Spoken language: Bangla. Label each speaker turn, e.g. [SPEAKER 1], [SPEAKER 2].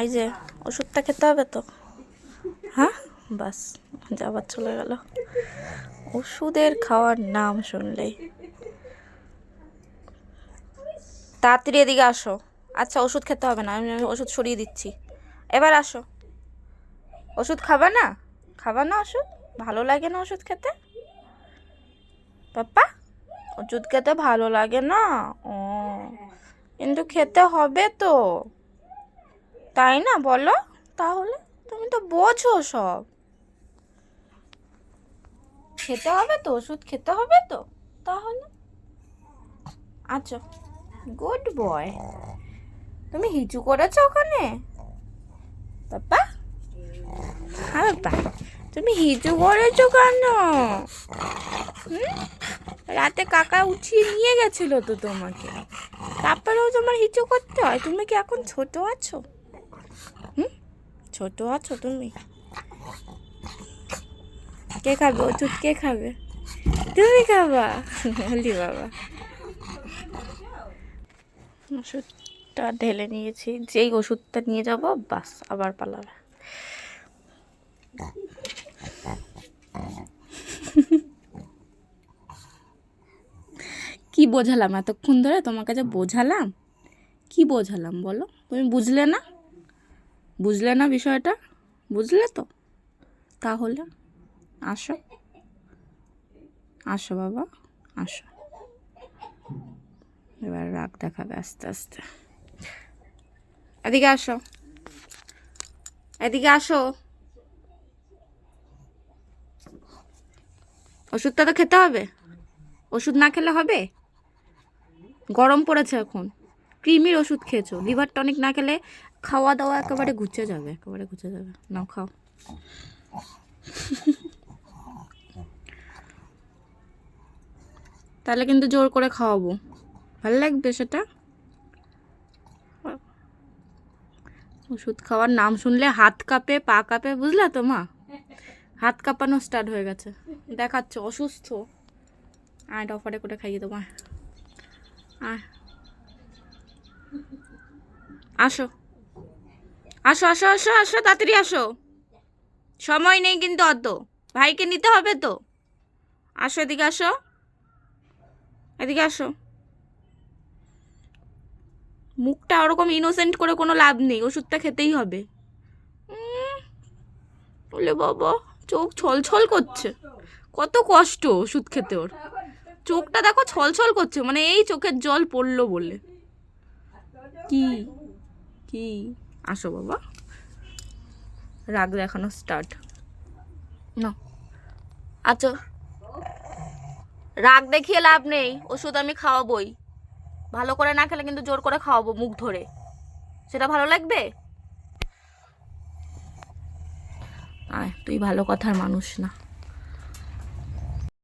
[SPEAKER 1] এই যে ওষুধটা খেতে হবে তো। হ্যাঁ, বাস যাবার চলে গেল ওষুধের খাওয়ার নাম শুনলেই। তাড়াতাড়ি এদিকে আসো। আচ্ছা, ওষুধ খেতে হবে না, আমি ওষুধ সরিয়ে দিচ্ছি। এবার আসো। ওষুধ খাবা না? খাবা না ওষুধ? ভালো লাগে না ওষুধ খেতে? পাপ্পা, ওষুধ খেতে ভালো লাগে না? ও, কিন্তু খেতে হবে তো, তাই না? বলো তাহলে, তুমি তো বোঝো সব। খেতে হবে তো, ওষুধ খেতে হবে তো, তাহলে আচ্ছা, গুড বয়। তুমি হিচু করেছো ওখানে পাপ্পা? হ্যাঁ পাপ্পা, তুমি হিচু করেছো কেন? রাতে কাকা উঠিয়ে নিয়ে গেছিল তো তোমাকে, তারপরেও তোমার হিচু করতে হয়? তুমি কি এখন ছোট আছো? ছোট আছো তুমি? কে খাবে ওষুধ? কে খাবে? তুমি খাবা? হলি বাবা, ওষুধটা ঢেলে নিয়েছি, যেই ওষুধটা নিয়ে যাব বাস আবার পালাবে। কি বোঝালাম এতক্ষণ ধরে তোমার কাছে? বোঝালাম কি? বোঝালাম বলো? তুমি বুঝলে না? বুঝলে না বিষয়টা? বুঝলে তো? তাহলে আসো, আসো বাবা, আসো। এবার রাগ দেখাবে আস্তে আস্তে। এদিকে আসো, এদিকে আসো। ওষুধটা তো খেতে হবে, ওষুধ না খেলে হবে? গরম পড়েছে এখন, ক্রিমির ওষুধ খেয়েছো, লিভার টনিক না খেলে খাওয়া দাওয়া একেবারে ঘুচে যাবে, একেবারে ঘুচে যাবে। নাও খাও। তাহলে কিন্তু জোর করে খাওয়াবো, ভালো লাগবে সেটা? ওষুধ খাওয়ার নাম শুনলে হাত কাঁপে, পা কাঁপে, বুঝলে তো মা? হাত কাঁপানো স্টার্ট হয়ে গেছে, দেখাচ্ছ অসুস্থ। আয় অফারে করে খাইয়ে দেবো, আয়, আসো, আসো, আসো, আসো, আসো, তাড়াতাড়ি আসো, সময় নেই কিন্তু অত, ভাইকে নিতে হবে তো। আসো, এদিকে আসো, এদিকে আসো। মুখটা ওরকম ইনোসেন্ট করে কোনো লাভ নেই, ওষুধটা খেতেই হবে। বলে বাবা, চোখ ছলছল করছে, কত কষ্ট ওষুধ খেতে ওর। চোখটা দেখো ছলছল করছে, মানে এই চোখের জল পড়লো বলে। কি কি? আসো বাবা, রাগ দেখানো স্টার্ট। না, আচ্ছা, রাগ দেখিয়ে লাভ নেই, ওষুধ আমি খাওয়াবই। ভালো করে না খেলে কিন্তু জোর করে খাওয়াবো মুখ ধরে, সেটা ভালো লাগবে? আয়, তুই ভালো কথার মানুষ না।